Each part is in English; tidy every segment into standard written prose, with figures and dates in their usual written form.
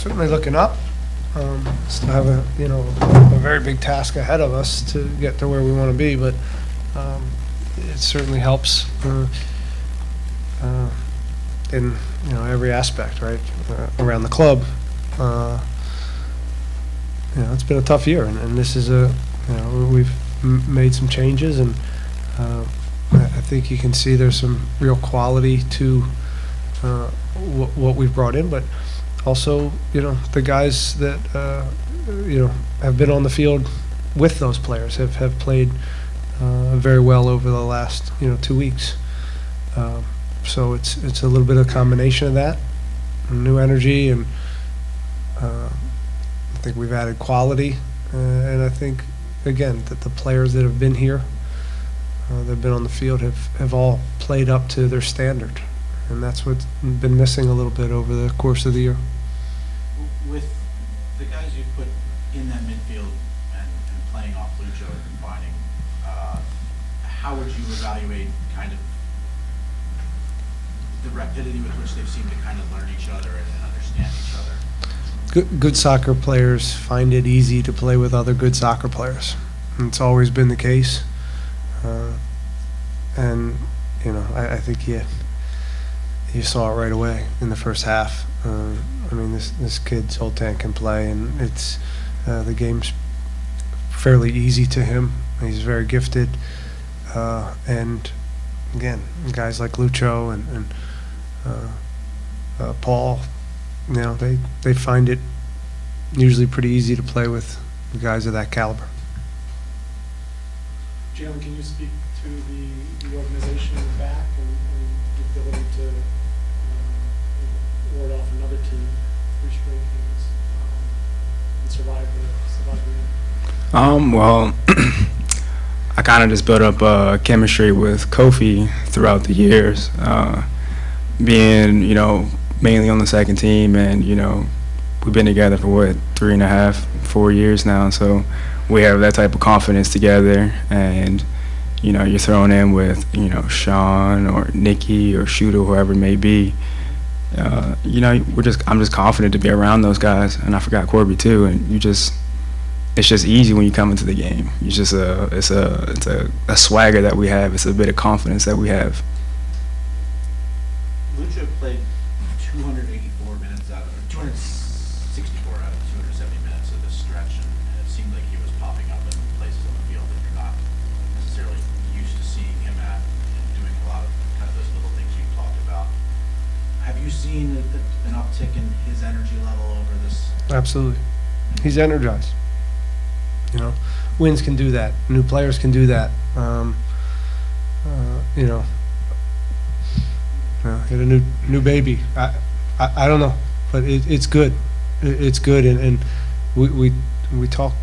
certainly looking up. Still have a very big task ahead of us to get to where we want to be, but it certainly helps in every aspect, right, around the club. It's been a tough year, and this is we've made some changes, and I think you can see there's some real quality to what we've brought in, but also, the guys that, have been on the field with those players have played very well over the last, 2 weeks. So it's a little bit of a combination of that, new energy, and I think we've added quality. And I think, again, that the players that have been here, that have been on the field, have all played up to their standard. And that's what's been missing a little bit over the course of the year. With the guys you put in that midfield and playing off Lucho and combining, how would you evaluate kind of the rapidity with which they've seemed to kind of learn each other and understand each other? Good soccer players find it easy to play with other good soccer players. And it's always been the case. And, I think you saw it right away in the first half. This kid Zoltan can play, and it's the game's fairly easy to him. He's very gifted, and again, guys like Lucho and Paul, they find it usually pretty easy to play with guys of that caliber. Jalen, can you speak to the organization in the back and the ability to ward off another team, 3 straight games, and survive the game? Well, I kind of just built up chemistry with Kofi throughout the years, being, mainly on the second team, and, we've been together for 3.5, 4 years now, so we have that type of confidence together. And you're thrown in with Sean or Nikki or Shooter, whoever it may be. I'm just confident to be around those guys, and I forgot Corby too. And it's just easy when you come into the game. It's just it's a swagger that we have. It's a bit of confidence that we have. Lucho played 284 minutes out of 264 out of 270 minutes of this stretch, and it seemed like he was popping up in places on the field that you're not necessarily used to seeing him at, and doing a lot of kind of those little things you talked about. Have you seen an uptick in his energy level over this? Absolutely. He's energized. Wins can do that. New players can do that. Get a new baby. I don't know, but it's good. It's good, and we talk.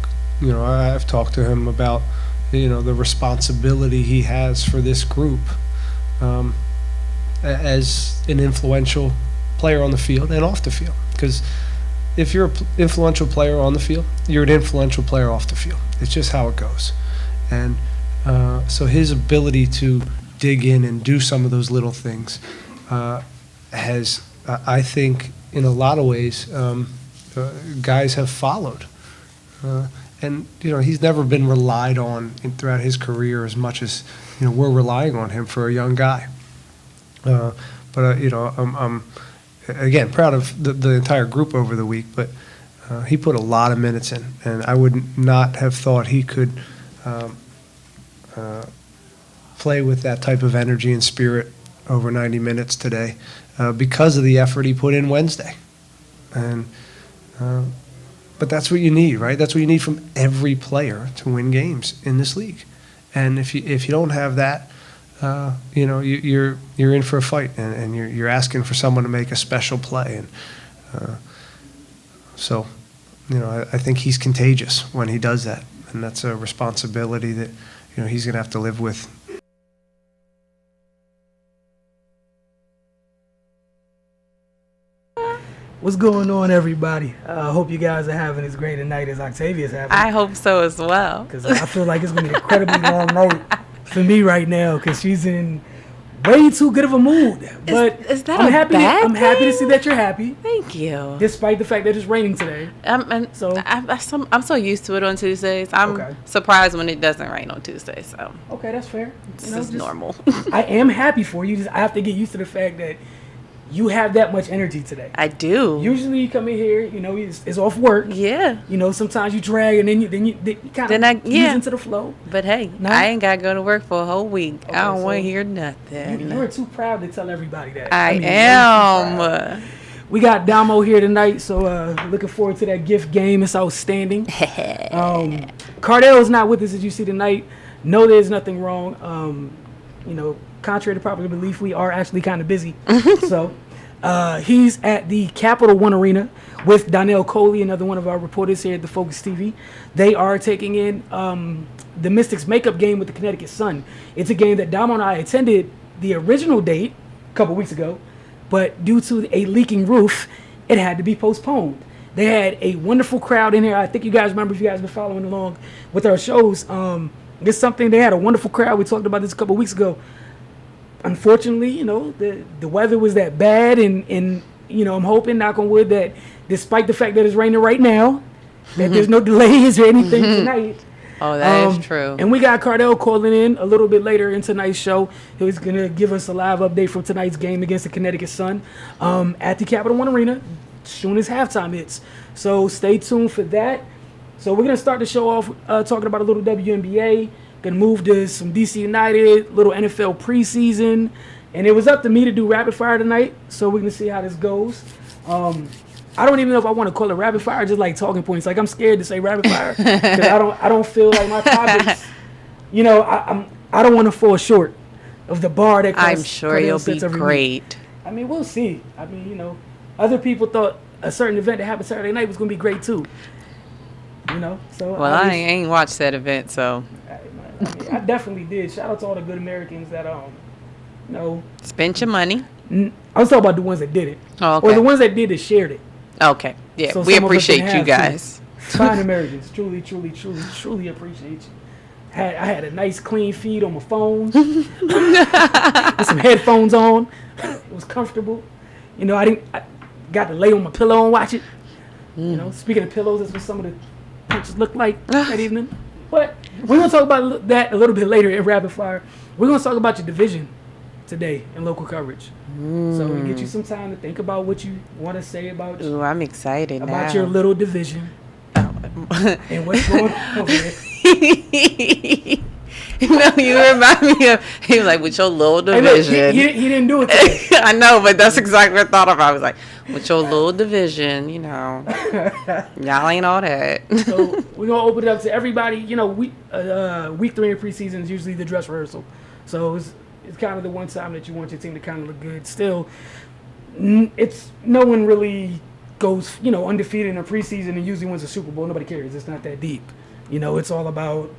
I've talked to him about the responsibility he has for this group as an influential player on the field and off the field. Because if you're an influential player on the field, you're an influential player off the field. It's just how it goes. And so his ability to dig in and do some of those little things has, I think, in a lot of ways, guys have followed. And, he's never been relied on throughout his career as much as, we're relying on him for a young guy. But I'm again proud of the entire group over the week, but he put a lot of minutes in, and I would not have thought he could play with that type of energy and spirit over 90 minutes today because of the effort he put in Wednesday. And but that's what you need, right? That's what you need from every player to win games in this league. And if you don't have that, you're in for a fight, and you're asking for someone to make a special play, and so I think he's contagious when he does that, and that's a responsibility that he's going to have to live with. What's going on, everybody? I hope you guys are having as great a night as Octavia's having. I hope so as well. Because I feel like it's going to be an incredibly long night for me right now, because she's in way too good of a mood. But is that I'm a happy. bad I'm happy to thing? see that you're happy, Thank you. despite the fact that it's raining today. I'm so used to it on Tuesdays. I'm Okay. surprised when it doesn't rain on Tuesdays. So Okay, that's fair. this is normal. I am happy for you. Just I have to get used to the fact that you have that much energy today. I do. Usually you come in here, it's off work. Yeah. Sometimes you drag and then you kind of ease into the flow. But hey, No? I ain't got to go to work for a whole week. Okay, I don't want to so hear nothing. You're too proud to tell everybody that. I mean, you're too proud. am. We got Damo here tonight, so looking forward to that gift game. It's outstanding. Cardell is not with us, as you see tonight. No, there's nothing wrong. Contrary to popular belief, we are actually kind of busy. So he's at the Capital One Arena with Donnell Coley, another one of our reporters here at the Focus TV. They are taking in the Mystics makeup game with the Connecticut Sun. It's a game that Damo and I attended the original date a couple weeks ago, but due to a leaking roof, it had to be postponed. They had a wonderful crowd in here. I think you guys remember, if you guys been following along with our shows. It's something, they had a wonderful crowd. We talked about this a couple weeks ago. Unfortunately, the weather was that bad, and I'm hoping, knock on wood, that despite the fact that it's raining right now, that there's no delays or anything tonight. Oh, that is true. And we got Cardell calling in a little bit later in tonight's show. He's going to give us a live update from tonight's game against the Connecticut Sun at the Capital One Arena as soon as halftime hits. So stay tuned for that. So we're going to start the show off talking about a little WNBA. Going to move to some D.C. United, little NFL preseason. And it was up to me to do rapid fire tonight, so we're going to see how this goes. I don't even know if I want to call it rapid fire, just like talking points. Like, I'm scared to say rapid fire because I don't feel like my topics, I don't want to fall short of the bar that I'm sure you'll be great. Week. I mean, we'll see. I mean, other people thought a certain event that happened Saturday night was going to be great too. So well, I ain't watched that event, so I definitely did. Shout out to all the good Americans that spent your money. I was talking about the ones that did it, Oh, okay. or the ones that did it shared it. Okay, yeah, So we some of us appreciate didn't you have guys. Fine Americans, truly appreciate you. I had a nice clean feed on my phone, with some headphones on. It was comfortable. I got to lay on my pillow and watch it. Speaking of pillows, that's what some of the punches looked like that evening. But we're gonna talk about that a little bit later in rapid fire. We're gonna talk about your division today in local coverage. So we get you some time to think about what you want to say about Ooh, I'm excited about now. your little division and what's going on over there. You remind me of, he was like, with your little Hey, look, division. he didn't do it today. I know, but that's exactly what I thought of. I was like, with your little division, y'all ain't all that. So we're gonna open it up to everybody. Week 3 in preseason is usually the dress rehearsal. So it's kind of the one time that you want your team to kind of look good. Still, it's no one really goes undefeated in a preseason and usually wins a Super Bowl. Nobody cares. It's not that deep. It's all about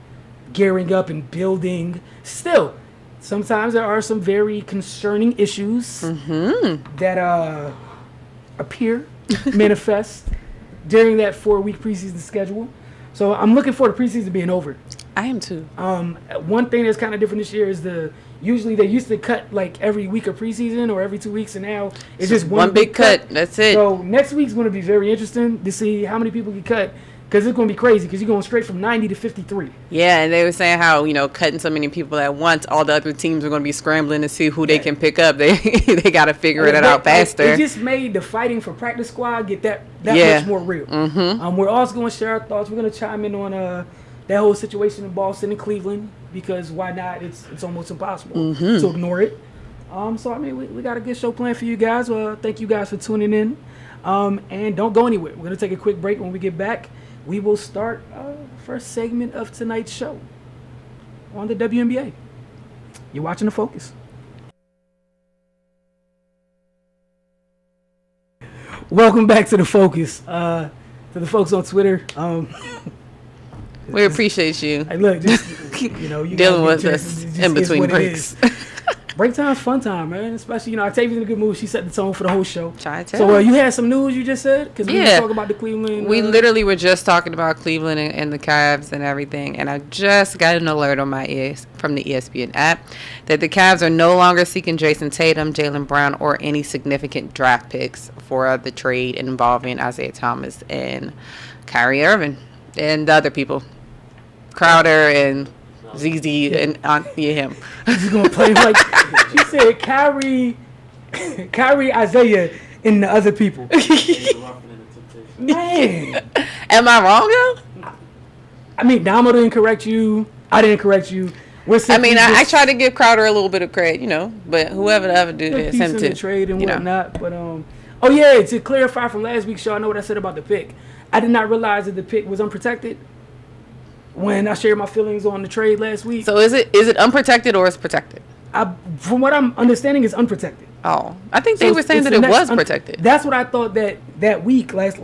gearing up and building. Still, sometimes there are some very concerning issues that appear, manifest during that 4-week preseason schedule. So I'm looking for the preseason being over. I am too. One thing that's kind of different this year is usually they used to cut like every week of preseason or every 2 weeks, and now it's just one big cut. That's it. So next week's going to be very interesting to see how many people get cut, because it's going to be crazy, because you're going straight from 90 to 53. Yeah, and they were saying how, cutting so many people at once, all the other teams are going to be scrambling to see who they can pick up. They got to figure it out faster. It just made the fighting for practice squad get that much more real. We're also going to share our thoughts. We're going to chime in on that whole situation in Boston and Cleveland, because why not? It's almost impossible to ignore it. So, we got a good show planned for you guys. Thank you guys for tuning in. And don't go anywhere. We're going to take a quick break. When we get back, we will start first segment of tonight's show on the WNBA. You're watching The Focus. Welcome back to The Focus. To the folks on Twitter. We appreciate you. Hey, look, just, you dealing with us in between breaks. Break time's fun time, man. Especially, Octavia's in a good mood. She set the tone for the whole show. Try to. So you had some news you just said? Because we were Yeah. talking about the Cleveland. We literally were just talking about Cleveland and the Cavs and everything, and I just got an alert on my ears from the ESPN app that the Cavs are no longer seeking Jason Tatum, Jaylen Brown, or any significant draft picks for the trade involving Isaiah Thomas and Kyrie Irving and the other people, Crowder and ZZ and him. She's going to play like she said, Kyrie, Isaiah, and the other people. Man. Am I wrong, though? I mean, Damo didn't correct you. I didn't correct you. I try to give Crowder a little bit of credit, but whoever the other dude is, him too. Trade and whatnot. But to clarify from last week's show, I know what I said about the pick. I did not realize that the pick was unprotected when I shared my feelings on the trade last week. So is it unprotected or is it protected? From what I'm understanding, it's unprotected. Oh, I think they were saying that it was protected. That's what I thought that week, last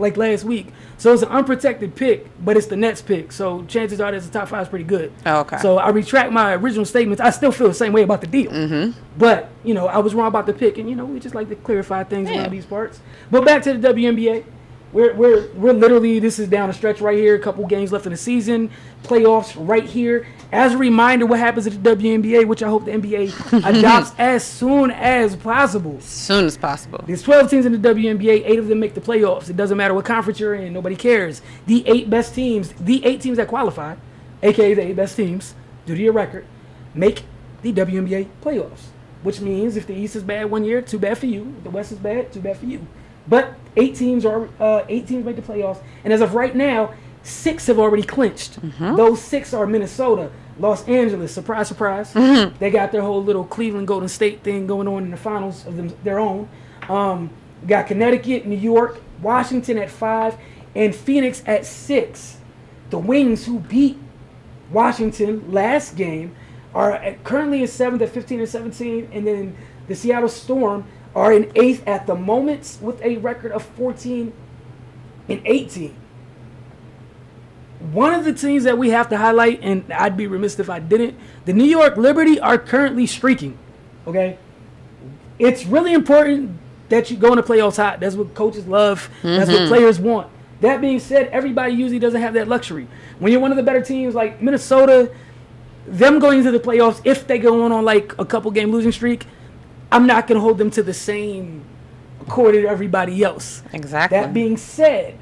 week. So it's an unprotected pick, but it's the Nets pick. So chances are that the top 5 is pretty good. Oh, okay. So I retract my original statements. I still feel the same way about the deal. Mm-hmm. But, I was wrong about the pick. And, we just like to clarify things around these parts. But back to the WNBA. We're literally, this is down the stretch right here. A couple games left in the season. Playoffs right here. As a reminder, what happens at the WNBA, which I hope the NBA adopts as soon as possible. As soon as possible. There's 12 teams in the WNBA. 8 of them make the playoffs. It doesn't matter what conference you're in. Nobody cares. The 8 best teams, the 8 teams that qualify, a.k.a. the 8 best teams, due to your record, make the WNBA playoffs. Which means if the East is bad one year, too bad for you. If the West is bad, too bad for you. But 8 teams make the playoffs. And as of right now, 6 have already clinched. Mm-hmm. Those 6 are Minnesota, Los Angeles, surprise, surprise. Mm-hmm. They got their whole little Cleveland Golden State thing going on in the finals of their own. Got Connecticut, New York, Washington at 5, and Phoenix at 6. The Wings, who beat Washington last game, are currently in 7th at 15 and 17, and then the Seattle Storm are in 8th at the moment with a record of 14 and 18. One of the teams that we have to highlight, and I'd be remiss if I didn't, the New York Liberty are currently streaking, okay? It's really important that you go in the playoffs hot. That's what coaches love. That's what players want. That being said, everybody usually doesn't have that luxury. When you're one of the better teams like Minnesota, them going into the playoffs, if they go on like a couple game losing streak, I'm not going to hold them to the same accord as everybody else. Exactly. That being said,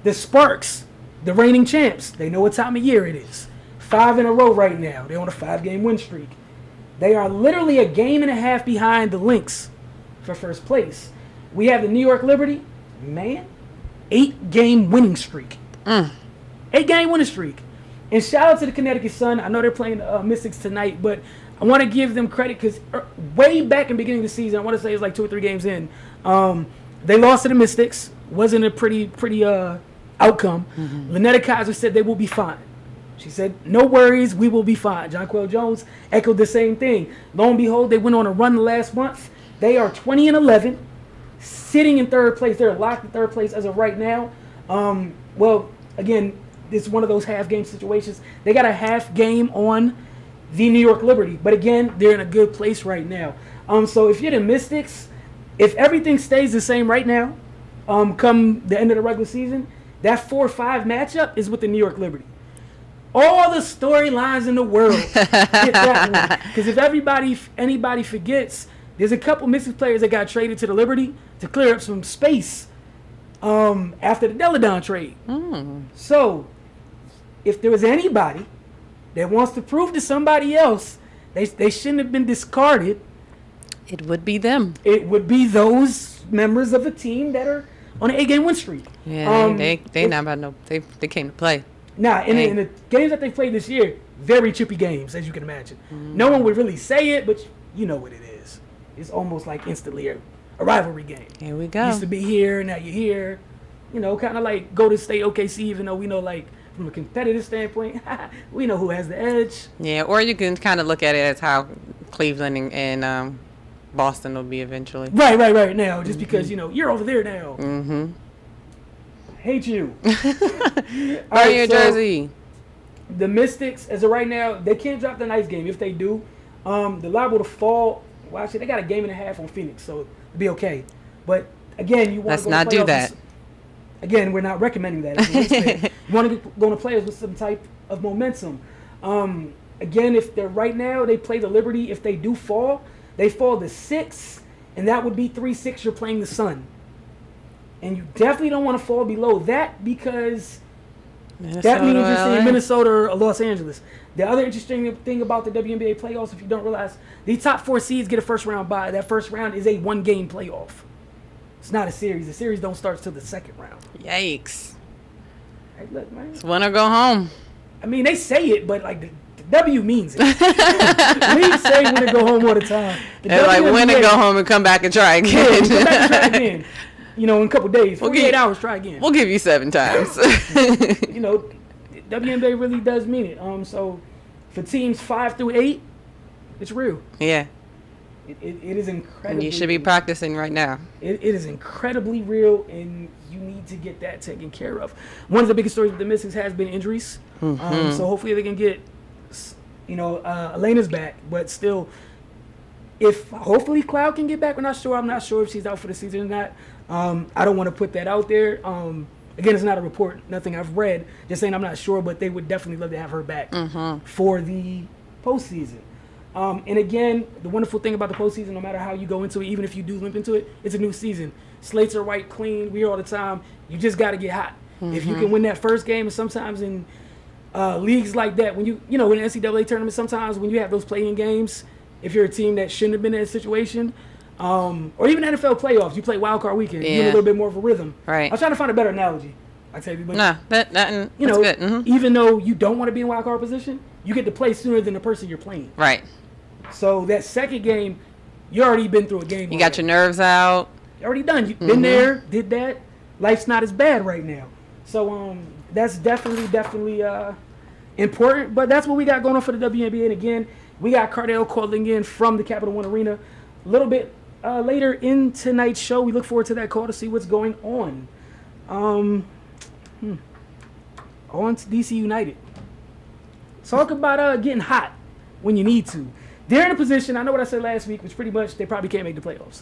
the Sparks, the reigning champs, they know what time of year it is. 5 in a row right now. They're on a 5-game win streak. They are literally a game and a half behind the Lynx for first place. We have the New York Liberty, 8-game winning streak. 8-game winning streak. And shout out to the Connecticut Sun. I know they're playing Mystics tonight, but I want to give them credit because way back in the beginning of the season, I want to say it's like 2 or 3 games in, they lost to the Mystics. Wasn't a pretty outcome. Lynetta Kaiser said they will be fine. She said, no worries, we will be fine. Jonquel Jones echoed the same thing. Lo and behold, they went on a run the last month. They are 20 and 11, sitting in 3rd place. They're locked in 3rd place as of right now. Well, again, it's one of those half-game situations. They got a half game on the New York Liberty. But again, they're in a good place right now. So if you're the Mystics, if everything stays the same right now, come the end of the regular season, that 4-5 matchup is with the New York Liberty. All the storylines in the world get that one. Because if anybody forgets, there's a couple Mystics players that got traded to the Liberty to clear up some space after the Deladon trade. So if there was anybody that wants to prove to somebody else they shouldn't have been discarded, it would be them. It would be those members of the team that are on an 8-game win streak. Yeah, they not about no. They came to play. Nah, in the games that they played this year, very chippy games, as you can imagine. No one would really say it, but you know what it is. It's almost like instantly a rivalry game. Here we go. Used to be here, now you're here. You know, kind of like Golden State, OKC, even though we know, like, from a competitive standpoint, we know who has the edge. Yeah, or you can kind of look at it as how Cleveland and Boston will be eventually. Right now, just because, you know, you're over there now. Hate you. Burn your jersey. The Mystics, as of right now, they can't drop the nice game. If they do, they're liable to fall Well, actually, they got a game and a half on Phoenix, so it'll be okay. But again, you want Let's to not do that. Again, we're not recommending that. You want to go to players with some type of momentum. Again, if they're right now, they play the Liberty. If they do fall, they fall to 6, and that would be 3-6. You're playing the Sun, and you definitely don't want to fall below that because that means you're seeing Minnesota or Los Angeles. The other interesting thing about the WNBA playoffs, if you don't realize, the top 4 seeds get a first round bye. That first round is a 1-game playoff. It's not a series. The series don't start till the second round. Yikes. Hey, look, man. It's win or go home. I mean, they say it, but like the W means it. We say win or go home all the time. It's like win and go home and come back and try again. Yeah, come back and try again. In a couple days, 48 hours, try again. We'll give you 7 times. WNBA really does mean it. So for teams 5 through 8, it's real. Yeah. It is incredible. And you should be practicing right now. It is incredibly real, and you need to get that taken care of. One of the biggest stories with the Mystics has been injuries. Mm-hmm. So hopefully they can get, Elena's back, but still, if hopefully Cloud can get back, we're not sure. I'm not sure if she's out for the season or not. I don't want to put that out there. Again, it's not a report, nothing I've read. Just saying I'm not sure, but they would definitely love to have her back for the postseason. And again, the wonderful thing about the postseason, no matter how you go into it, even if you do limp into it, it's a new season. Slates are white, clean. We hear all the time. You just got to get hot. If you can win that first game, and sometimes in leagues like that, when in an NCAA tournament, sometimes when you have those play-in games, if you're a team that shouldn't have been in a situation, or even NFL playoffs, you play wild card weekend, you get a little bit more of a rhythm. Right. I was trying to find a better analogy. I tell you, but that's good. Mm-hmm. Even though you don't want to be in wild card position, you get to play sooner than the person you're playing. Right. So that second game, you already been through a game. You got your nerves out. You're already done. You've been there, did that. Life's not as bad right now. So that's definitely important. But that's what we got going on for the WNBA. And again, we got Cardell calling in from the Capital One Arena a little bit later in tonight's show. We look forward to that call to see what's going on. On to DC United. Talk about getting hot when you need to. They're in a position, I know what I said last week, which pretty much they probably can't make the playoffs.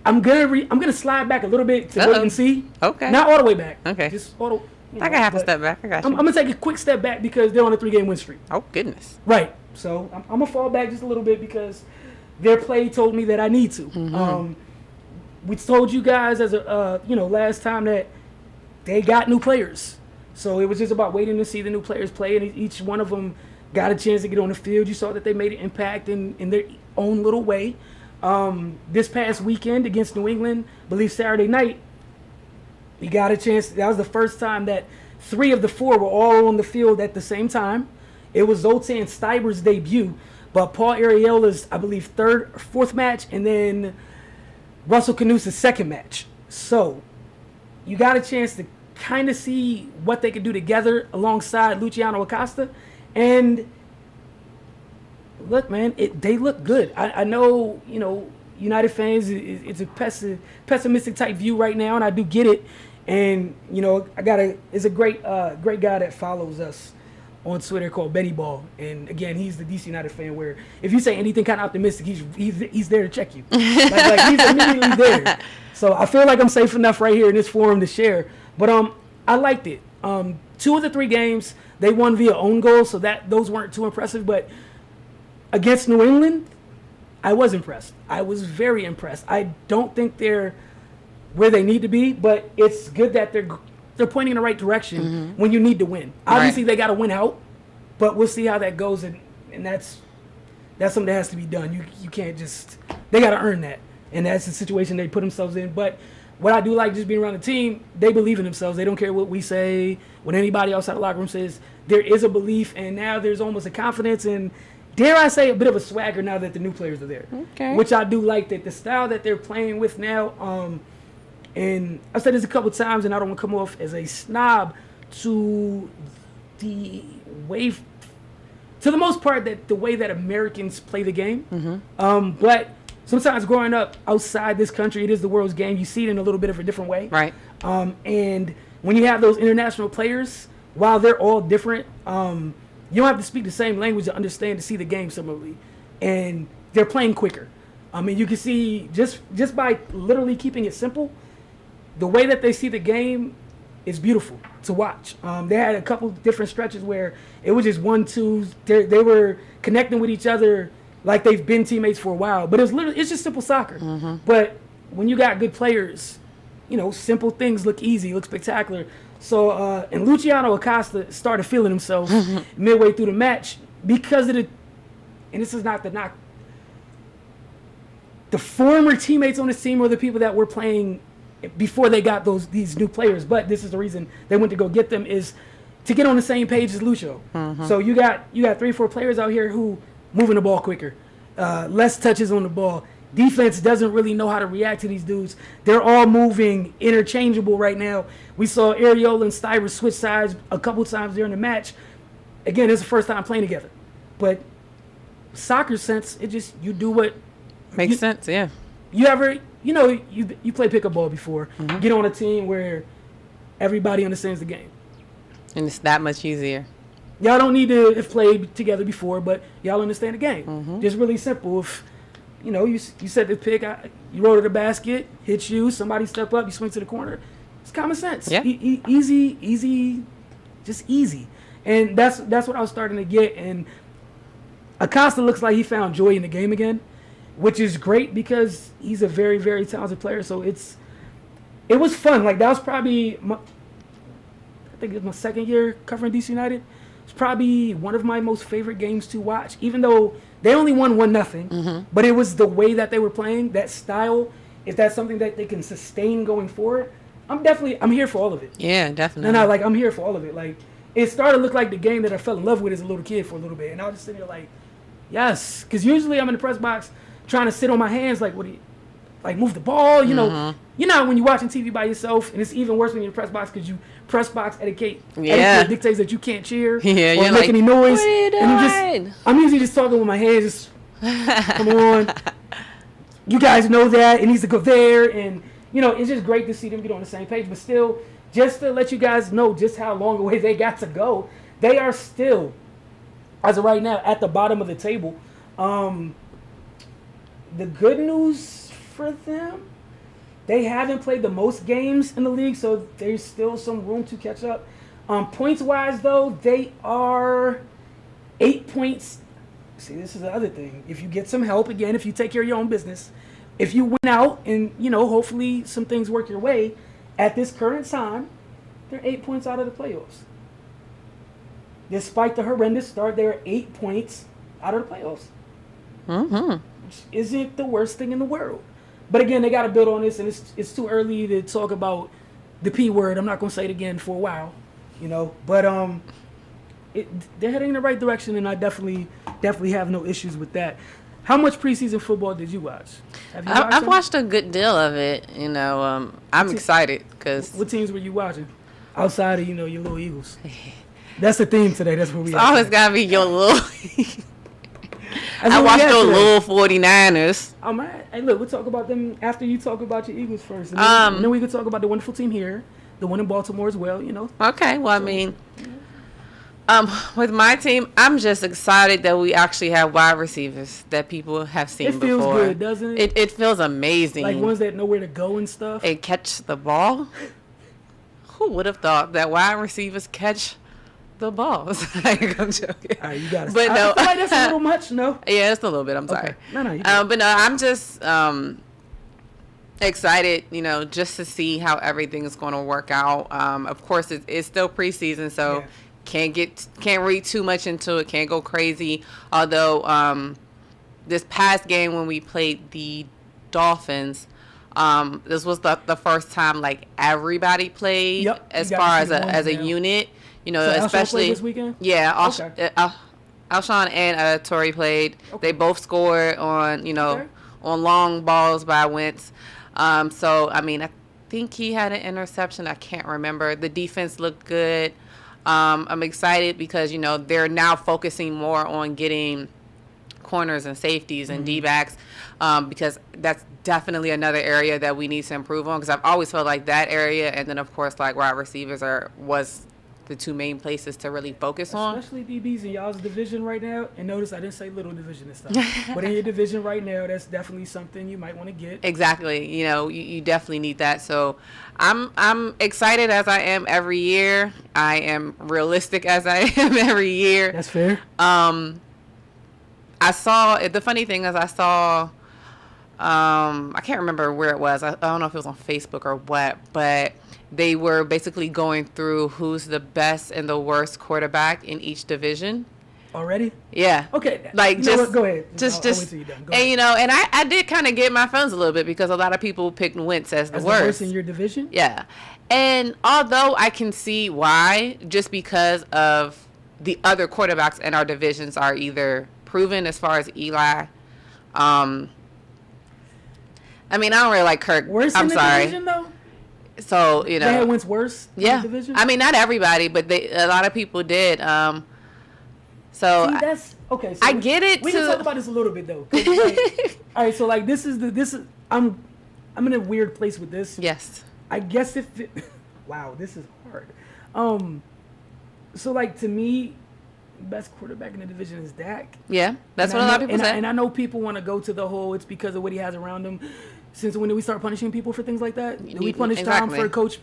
I'm gonna slide back a little bit to wait and see. Okay. Not all the way back. Okay. Just I can have a step back. I got you. I'm gonna take a quick step back because they're on a 3-game win streak. Oh goodness. Right. So I'm gonna fall back just a little bit because their play told me that I need to. We told you guys as last time that they got new players. So it was just about waiting to see the new players play, and each one of them got a chance to get on the field. You saw that they made an impact in their own little way. This past weekend against New England, I believe Saturday night, we got a chance. That was the first time that 3 of the 4 were all on the field at the same time. It was Zoltan Steiber's debut, but Paul Ariela's, I believe, 3rd or 4th match, and then Russell Canusa's 2nd match. So you got a chance to kind of see what they could do together alongside Luciano Acosta. And look, man, they look good. I know, United fans, it's a pessimistic type view right now, and I do get it. And, it's a great guy that follows us on Twitter called Benny Ball. And again, he's the DC United fan where if you say anything kind of optimistic, he's there to check you. like he's immediately there. So I feel like I'm safe enough right here in this forum to share. But I liked it. 2 of the 3 games, they won via own goal, so those weren't too impressive. But against New England, I was impressed. I was very impressed. I don't think they're where they need to be, but it's good that they're pointing in the right direction when you need to win. Obviously, they got to win out, but we'll see how that goes, and that's something that has to be done. You can't just – they got to earn that, and that's the situation they put themselves in. But what I do like just being around the team, they believe in themselves. They don't care what we say, what anybody outside the locker room says. There is a belief, and now there's almost a confidence and, dare I say, a bit of a swagger now that the new players are there. Okay. Which I do like, that the style that they're playing with now. And I've said this a couple times, and I don't want to come off as a snob to the way, to the most part, that the way that Americans play the game. But sometimes growing up outside this country, it is the world's game. You see it in a little bit of a different way. Right. And when you have those international players, while they're all different, you don't have to speak the same language to understand to see the game similarly. and they're playing quicker. I mean, you can see just by literally keeping it simple, the way that they see the game is beautiful to watch. They had a couple different stretches where it was just 1-2s. They were connecting with each other like they've been teammates for a while. But it's just simple soccer. But when you got good players, you know, simple things look easy, look spectacular. So, and Luciano Acosta started feeling himself midway through the match because of and this is not the knock. The former teammates on this team were the people that were playing before they got these new players. But this is the reason they went to go get them, is to get on the same page as Lucho. So you got 3-4 players out here who moving the ball quicker, less touches on the ball. Defense doesn't really know how to react to these dudes. They're all moving interchangeable right now. We saw Areola and Stivers switch sides a couple times during the match. Again, it's the first time playing together. But soccer sense, it just, you do what Makes sense, yeah. You ever, you know, you play pickup ball before. Get on a team where everybody understands the game. And it's that much easier. Y'all don't need to have played together before, but y'all understand the game. Just really simple. If, you know, you set the pick, you roll to the basket, hit you, somebody step up, you swing to the corner. It's common sense. Yeah. Easy, just easy. And that's what I was starting to get. And Acosta looks like he found joy in the game again, which is great because he's a very, very talented player. So it was fun. Like, that was probably I think it was my second year covering DC United. It's probably one of my most favorite games to watch, even though they only won 1-0. But it was the way that they were playing, that style. If that's something that they can sustain going forward, I'm here for all of it. Yeah, definitely. No, like, I'm here for all of it. Like, it started to look like the game that I fell in love with as a little kid for a little bit. And I was just sitting there like, yes. Because usually I'm in the press box trying to sit on my hands like, what do you, like, move the ball, you know. You know when you're watching TV by yourself, and it's even worse when you're in the press box because you press box etiquette dictates that you can't cheer or make like, any noise. What are you doing? And I'm usually just talking with my hands, just, come on. You guys know that. It needs to go there. And, you know, it's just great to see them get on the same page. But still, just to let you guys know just how long away they got to go, they are still, as of right now, at the bottom of the table. The good news for them, they haven't played the most games in the league, so there's still some room to catch up. Points-wise, though, they are 8 points. See, this is the other thing. If you get some help, again, if you take care of your own business, if you win out and, you know, hopefully some things work your way, at this current time, they're 8 points out of the playoffs. Despite the horrendous start, they're 8 points out of the playoffs. Which isn't the worst thing in the world. But again, they got to build on this, and it's too early to talk about the P word. I'm not going to say it again for a while, you know. But they're heading in the right direction, and I definitely have no issues with that. How much preseason football did you watch? I've watched a good deal of it. You know, I'm excited because. What teams were you watching outside of, you know, your little Eagles? That's the theme today. That's what we. It's always gotta be your little. I watched those little 49ers. All right. Hey, look, we'll talk about them after you talk about your Eagles first. And then we can talk about the wonderful team here, the one in Baltimore as well, you know. Okay. Well, I mean, with my team, I'm just excited that we actually have wide receivers that people have seen before. It feels good, doesn't it? It feels amazing. Like ones that know where to go and stuff. And catch the ball. Who would have thought that wide receivers catch the balls? I'm joking. All right, you got it. But no, I feel like that's a little much. No. Yeah, it's a little bit. I'm sorry. Okay. No, you but no, I'm just excited. You know, just to see how everything is going to work out. Of course, it's still preseason, so can't read too much into it. Can't go crazy. Although this past game when we played the Dolphins. This was the first time like everybody played as far as a unit. You know, so especially this weekend. Yeah, Alshon and Torrey played. Okay. They both scored on on long balls by Wentz. So I mean, I think he had an interception. I can't remember. The defense looked good. I'm excited because they're now focusing more on getting corners and safeties and D-backs because that's definitely another area that we need to improve on because I've always felt like that area, and then of course like wide receivers was the two main places to really focus on. Especially DBs in y'all's division right now. And notice I didn't say little division this time. But in your division right now, that's definitely something you might want to get. Exactly. You know, you definitely need that. So I'm excited as I am every year. I am realistic as I am every year. That's fair. I saw, the funny thing is I saw, I can't remember where it was. I don't know if it was on Facebook or what, but they were basically going through who's the best and the worst quarterback in each division. Already? Yeah. Okay. Like, you know just what? Go ahead. Just, I'll wait till you're done. Go and ahead. you know, and I did kind of get my feelings a little bit because a lot of people picked Wentz as the As worst. in your division? Yeah. And although I can see why, just because of the other quarterbacks in our divisions are either proven as far as Eli. I mean, I don't really like Kirk. Worse I'm in the sorry. division, though? So, you know. They had Wentz worse in Yeah. the division? I mean, not everybody, but a lot of people did. So See, that's okay. So I get it. We can talk about this a little bit though. 'Cause, like, all right, so like this is I'm in a weird place with this. Yes. I guess wow, this is hard. So like to me, best quarterback in the division is Dak. Yeah, that's And what I a lot know- of people say. And I know people want to go to the whole it's because of what he has around him. Since when did we start punishing people for things like that? Did we punish Tom Exactly. for coach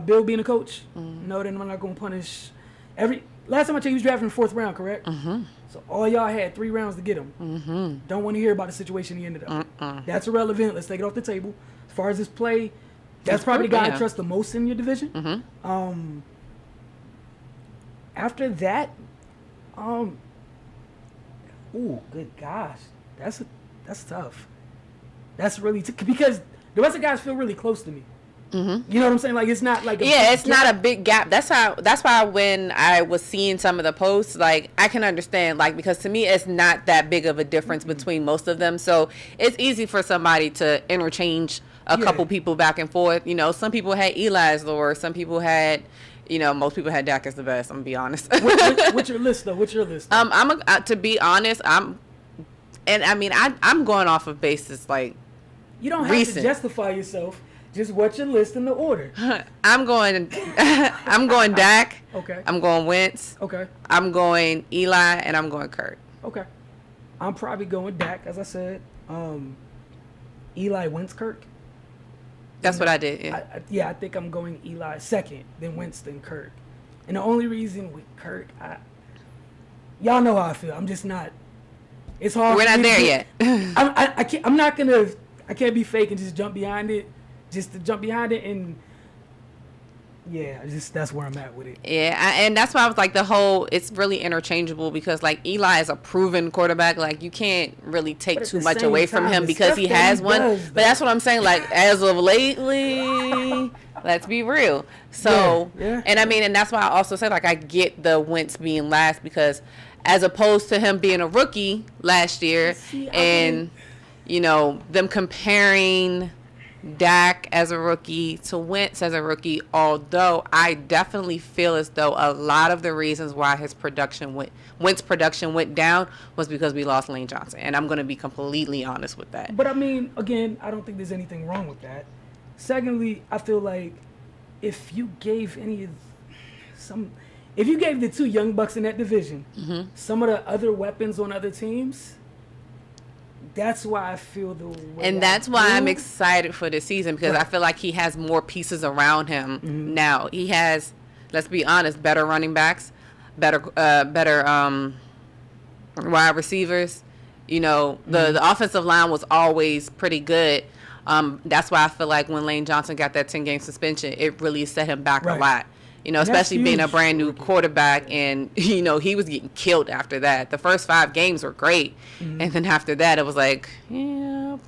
Bill being a coach? No, then I'm not going to punish last time I checked, he was drafted in the 4th round, correct? So all y'all had 3 rounds to get him. Don't want to hear about the situation he ended up. That's irrelevant. Let's take it off the table. As far as his play, that's probably the guy I trust the most in your division. After that, ooh, good gosh, that's tough. That's really because the rest of the guys feel really close to me. You know what I'm saying? Like it's not like it's not a big gap. That's why when I was seeing some of the posts, like I can understand, like because to me it's not that big of a difference between most of them. So it's easy for somebody to interchange a couple people back and forth. You know, some people had Eli as the worst. Some people had, you know, most people had Dak as the best. I'm gonna be honest. What's your list though? What's your list? To be honest, I'm going off of basis like you don't have recent. to justify yourself. Just what's your list in the order? I'm going Dak. Okay. I'm going Wentz. Okay. I'm going Eli, and I'm going Kurt. Okay. I'm probably going Dak, as I said. Eli, Wentz, Kirk. That's what I did. Yeah. I think I'm going Eli second, then Wentz, then Kirk. And the only reason with Kirk, y'all know how I feel. I'm just not. It's hard. We're not there yet. I can't be fake and just jump behind it. Just to jump behind it and that's where I'm at with it. Yeah, and that's why I was like it's really interchangeable because like Eli is a proven quarterback. Like you can't really take too much away from him because he has one. But that's what I'm saying. Like as of lately, let's be real. So and I mean, and that's why I also say like I get the Wentz being last because as opposed to him being a rookie last year you know them comparing Dak as a rookie to Wentz as a rookie, although I definitely feel as though a lot of the reasons why Wentz's production went down was because we lost Lane Johnson, and I'm going to be completely honest with that. But I mean, again, I don't think there's anything wrong with that. Secondly, I feel like if you gave the 2 young bucks in that division some of the other weapons on other teams, that's why I feel the way and that's why I'm excited for this season because I feel like he has more pieces around him now. He has, let's be honest, better running backs, better wide receivers. You know, the offensive line was always pretty good. That's why I feel like when Lane Johnson got that 10-game suspension, it really set him back a lot. You know, especially being a brand new quarterback, and you know he was getting killed after that. The first 5 games were great, and then after that it was like, yeah.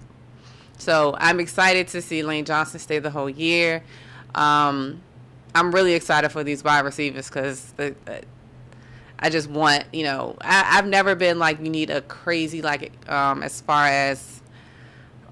So I'm excited to see Lane Johnson stay the whole year. I'm really excited for these wide receivers because I just want, you know, I've never been like you need a crazy like as far as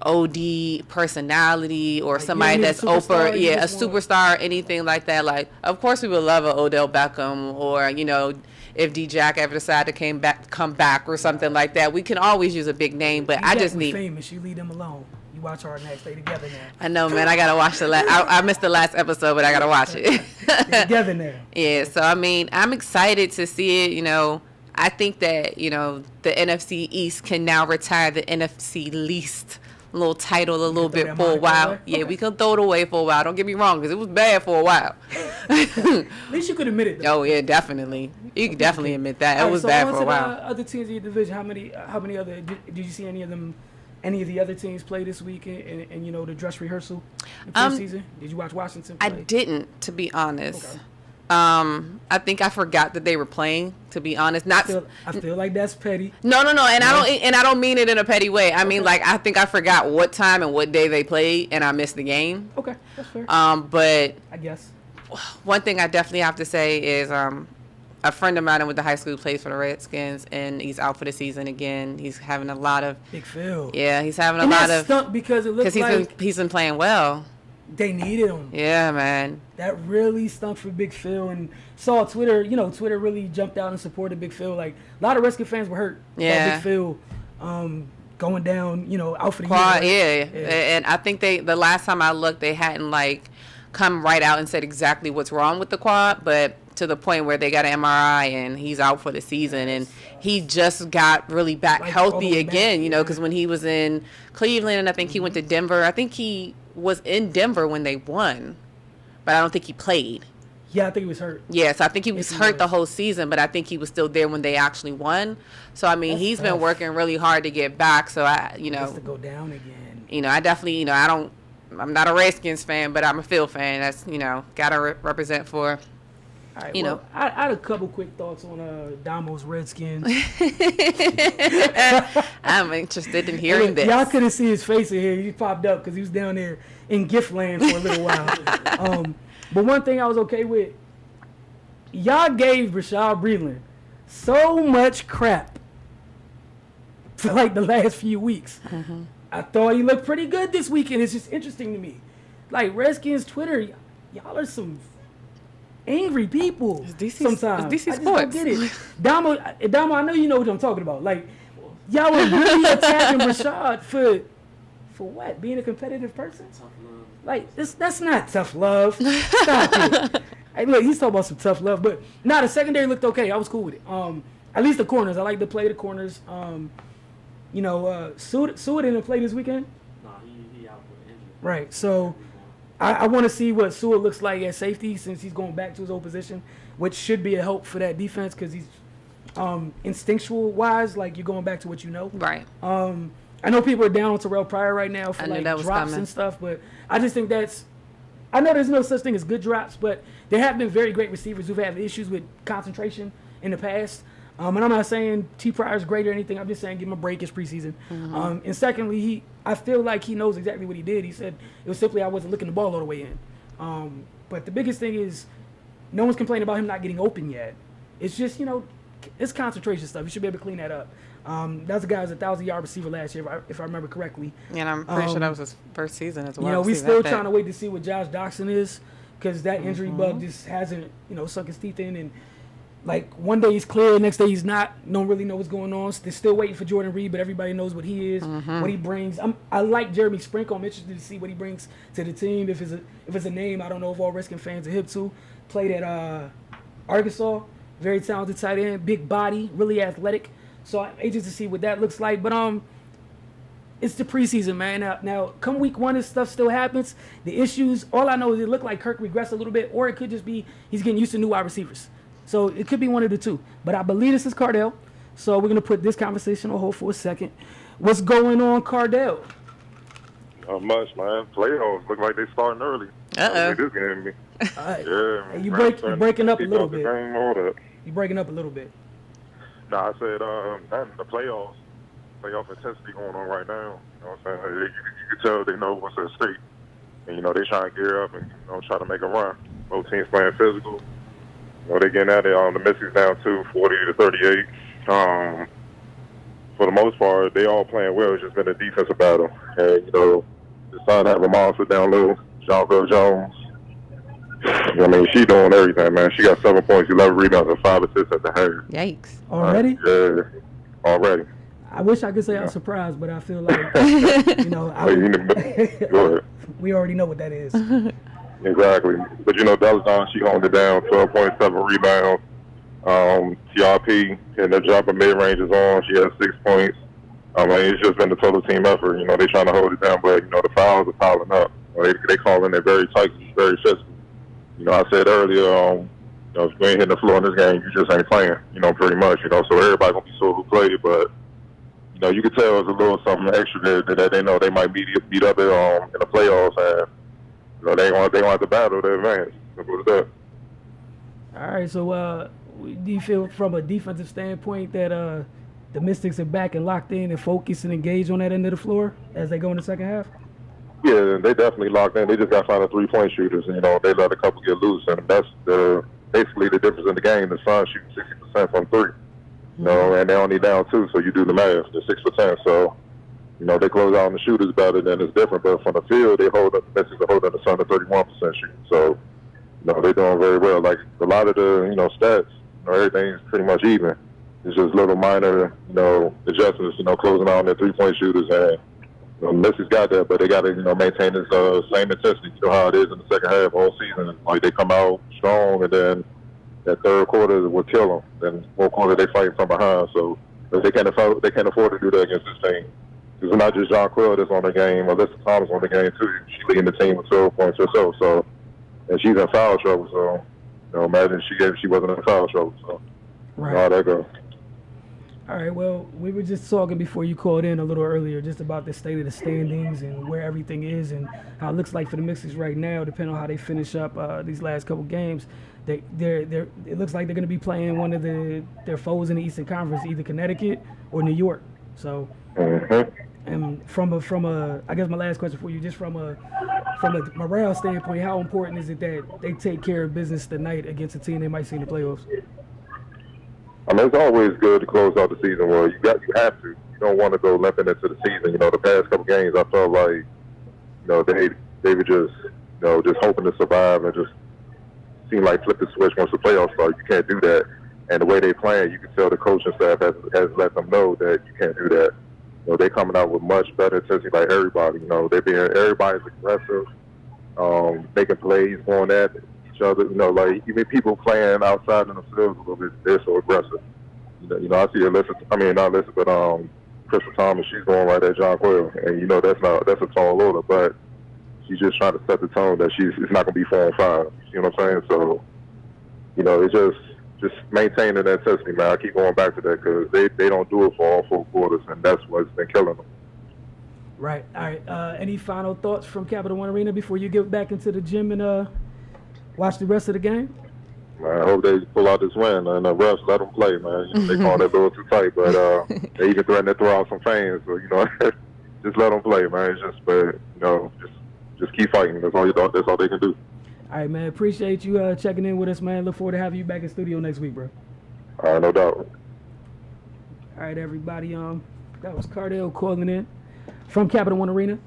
OD personality or like somebody that's a superstar, anything like that. Like, of course, we would love an Odell Beckham or, you know, if D-Jack ever decided to come back or something like that. We can always use a big name, but I just need famous. You leave them alone. You watch Hard Knocks. They together now. I know, man. I gotta watch the last. I missed the last episode, but I gotta watch it. They together now. Yeah. So I mean, I'm excited to see it. You know, I think that the NFC East can now retire the NFC least little title a little bit for a while. Yeah, we can throw it away for a while. Don't get me wrong, because it was bad for a while. At least you could admit it, though. Oh yeah, definitely. You can definitely admit that. It was bad for a while. Other teams in your division, how many other did you see any of the other teams play this week and the dress rehearsal in preseason? Did you watch Washington play? I didn't, to be honest. Okay. I think I forgot that they were playing, to be honest. I feel like that's petty. No, and I don't mean it in a petty way. I mean, like, I think I forgot what time and what day they played, and I missed the game. Okay, that's fair. But I guess one thing I definitely have to say is a friend of mine who went to high school plays for the Redskins, and he's out for the season again. He's having a lot of Big Phil. Yeah, he's having a lot of stunk because it looks like he's been playing well. They needed him. Yeah, man. That really stunk for Big Phil, and saw Twitter. Twitter really jumped out and supported Big Phil. Like a lot of Redskins fans were hurt. Yeah. About Big Phil going down. Out for the Quad, year. Yeah, and I think the last time I looked, they hadn't come right out and said exactly what's wrong with the quad, but to the point where they got an MRI and he's out for the season, and he just got really back healthy again. Because when he was in Cleveland, and I think he went to Denver. I think he was in Denver when they won, but I don't think he played. Yeah, I think he was hurt. Yeah, so I think he was hurt the whole season, but I think he was still there when they actually won. So I mean, he's been working really hard to get back. So just to go down again. I definitely, I'm not a Redskins fan, but I'm a Phil fan. That's gotta represent for. All right, I had a couple quick thoughts on Damo's Redskins. I'm interested in hearing this. Y'all couldn't see his face in here. He popped up because he was down there in gift land for a little while. But one thing I was okay with, y'all gave Rashad Breeland so much crap for the last few weeks. Mm-hmm. I thought he looked pretty good this weekend. It's just interesting to me. Redskins Twitter, y'all are some angry people sometimes. It's DC I just Sports. don't get it. Damo, I know you know what I'm talking about. Y'all were really attacking Rashad for what? Being a competitive person? Tough love. That's not tough love. Stop it. Hey, look, he's talking about some tough love, but the secondary looked okay. I was cool with it. At least the corners. I like to play the corners. Seward didn't play this weekend. Nah, he out with injury. Right. So I want to see what Seward looks like at safety since he's going back to his old position, which should be a help for that defense because he's instinctual wise, you're going back to what you know. Right. I know people are down on Terrell Pryor right now for drops and stuff, but I just think I know there's no such thing as good drops, but there have been very great receivers who've had issues with concentration in the past. And I'm not saying T. Pryor's great or anything. I'm just saying give him a break. It's preseason. Mm-hmm. And secondly, I feel like he knows exactly what he did. He said it was simply I wasn't looking the ball all the way in. But the biggest thing is no one's complaining about him not getting open yet. It's just, it's concentration stuff. You should be able to clean that up. That was a guy who was a 1,000-yard receiver last year, if I remember correctly. And I'm pretty sure that was his first season as well. We still trying to wait to see what Josh Doxson is because that injury bug just hasn't, sunk his teeth in. And one day he's clear, next day he's not. Don't really know what's going on. They're still waiting for Jordan Reed, but everybody knows what he is, what he brings. I like Jeremy Sprinkle. I'm interested to see what he brings to the team. If it's a name, I don't know if all Redskins fans are hip to. Played at Arkansas, very talented tight end, big body, really athletic. So I'm anxious to see what that looks like. But it's the preseason, man. Now come week one, this stuff still happens. The issues, all I know is it looked like Kirk regressed a little bit, or it could just be he's getting used to new wide receivers. So it could be one of the two. But I believe this is Cardell. So we're going to put this conversation on hold for a second. What's going on, Cardell? Not much, man. Playoffs look like they starting early. Uh-oh. This game. All right. Yeah. Hey, you're breaking up a little bit. You're breaking up a little bit. No, I said the playoff intensity going on right now. You know what I'm saying? You can tell they know what's at stake. And, they trying to gear up and, try to make a run. Both teams playing physical. They're getting at it. The Mystics down to 40-38. For the most part, they all playing well. It's just been a defensive battle. And, the son have a monster down low, Jonquil Jones. She doing everything, man. She got 7 points, 11 rebounds, and 5 assists at the half. Yikes. Already? Yeah, already. I wish I could say I'm surprised, but I feel like, Go ahead. we already know what that is. Exactly. But, Deladon, she honed it down, 12.7 rebounds. TRP and the jumper mid-range is on. She has 6 points. I mean, it's just been a total team effort. They trying to hold it down, but, the fouls are piling up. They calling it very tight, very physical. I said earlier, if you ain't hitting the floor in this game, you just ain't playing, pretty much, so everybody going to be sore who played, but, you can tell there's a little something extra there that they know they might beat up in the playoffs, and, they want to have to battle their advance. Simple as that. All right, so do you feel from a defensive standpoint that the Mystics are back and locked in and focused and engaged on that end of the floor as they go in the second half? Yeah, they definitely locked in. They just got to find the three-point shooters, and, they let a couple get loose, and that's basically the difference in the game. The Suns shoot 60% from three, and they're only down 2, so you do the math. They're 6%, so, they close out on the shooters better, then it's different. But from the field, the Mystics are holding the Suns at 31% shooting, so, they're doing very well. Like, a lot of the, stats, everything's pretty much even. It's just little minor, adjustments, closing out on their three-point shooters, and Mystics got that, but they got to, maintain this same intensity. You know how it is in the second half all season. Like, they come out strong, and then that third quarter will kill them. Then fourth quarter, they fight from behind. So they can't afford to do that against this team. Because it's not just John Quill that's on the game. Alyssa Thomas on the game, too. She's leading the team with 12 points herself. So, and she's in foul trouble. So, imagine she wasn't in foul trouble. So, right. How that goes. All right, well, we were just talking before you called in a little earlier just about the state of the standings and where everything is and how it looks like for the Mystics right now, depending on how they finish up these last couple games. It looks like they're going to be playing one of their foes in the Eastern Conference, either Connecticut or New York. So, and from a, I guess my last question for you, just from a morale standpoint, how important is it that they take care of business tonight against a team they might see in the playoffs? I mean, it's always good to close out the season. Well, you have to. You don't want to go limping into the season. The past couple games, I felt like, they were just, just hoping to survive and just seemed like flip the switch once the playoffs start. You can't do that. And the way they playing, you can tell the coaching staff has let them know that you can't do that. They're coming out with much better intensity, like everybody. Everybody's aggressive, making plays, going at each other. Like even people playing outside in the field a little bit, they're so aggressive. I see Crystal Thomas, she's going right at John Quill, and that's a tall order, but she's just trying to set the tone that it's not going to be 4 on 5. You know what I'm saying? So, it's just maintaining that intensity, man. I keep going back to that because they don't do it for all 4 quarters, and that's what's been killing them. Right. All right. Any final thoughts from Capital One Arena before you get back into the gym and watch the rest of the game? Man, I hope they pull out this win, and the refs let them play, man. They call that a little too tight, but they even threatened to throw out some fans. So just let them play, man. Just keep fighting. That's all they can do. All right, man. Appreciate you checking in with us, man. Look forward to having you back in studio next week, bro. All right, no doubt. All right, everybody. That was Cardell calling in from Capital One Arena.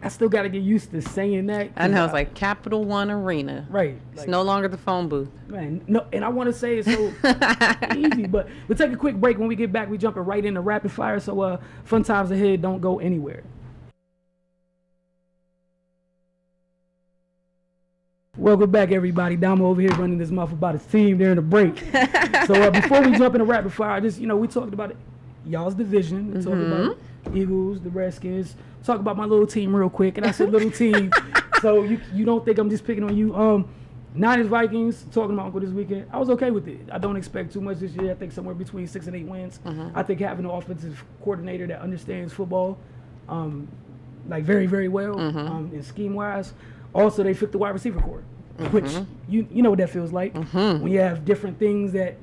I still got to get used to saying that. I know, it's like Capital One Arena. Right. It's no longer the phone booth. Man, no, and I want to say it so easy, but we'll take a quick break. When we get back, we jumping right into rapid fire. So fun times ahead. Don't go anywhere. Welcome back, everybody. Damo over here running this mouth about his team during the break. So before we jump into rapid fire, we talked about y'all's division. We talked about Eagles, the Redskins. Talk about my little team real quick. And I said little team, so you don't think I'm just picking on you. Niners, Vikings, talking about Uncle this weekend. I was okay with it. I don't expect too much this year. I think somewhere between 6 and 8 wins. I think having an offensive coordinator that understands football, very, very well, in scheme-wise. Also, they flipped the wide receiver core, which you know what that feels like. When you have different things that,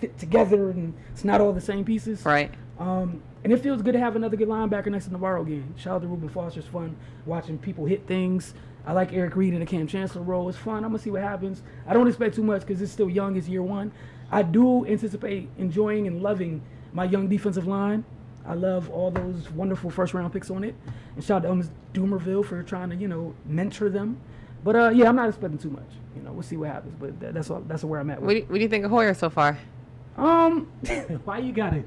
fit together and it's not all the same pieces. Right. And it feels good to have another good linebacker next to Navarro again. Shout out to Reuben Foster. It's fun watching people hit things. I like Eric Reed in the Cam Chancellor role. It's fun. I'm going to see what happens. I don't expect too much because it's still young. It's year one. I do anticipate enjoying and loving my young defensive line. I love all those wonderful first-round picks on it. And shout out to Doomerville for trying to, mentor them. But, I'm not expecting too much. We'll see what happens. But that's where I'm at. What do you think of Hoyer so far? Why you got it?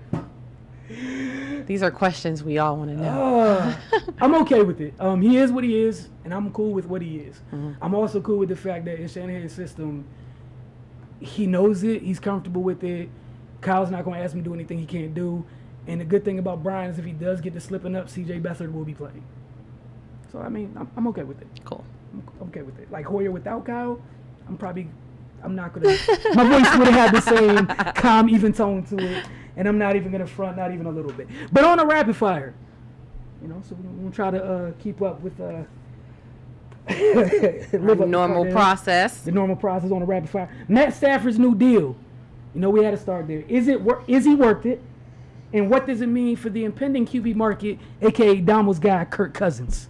These are questions we all want to know. I'm okay with it. He is what he is, and I'm cool with what he is. Mm-hmm. I'm also cool with the fact that in Shanahan's system, he knows it. He's comfortable with it. Kyle's not going to ask him to do anything he can't do. And the good thing about Brian is if he does get to slipping up, C.J. Beathard will be playing. So, I mean, I'm okay with it. Cool. I'm okay with it. Like Hoyer without Kyle, I'm not going to. My voice would have had the same calm, even tone to it. And I'm not even going to front, not even a little bit. But on a rapid fire, so we're going to try to keep up with normal process. The normal process on a rapid fire. Matt Stafford's new deal. We had to start there. Is he worth it? And what does it mean for the impending QB market, a.k.a. Damo's guy, Kirk Cousins?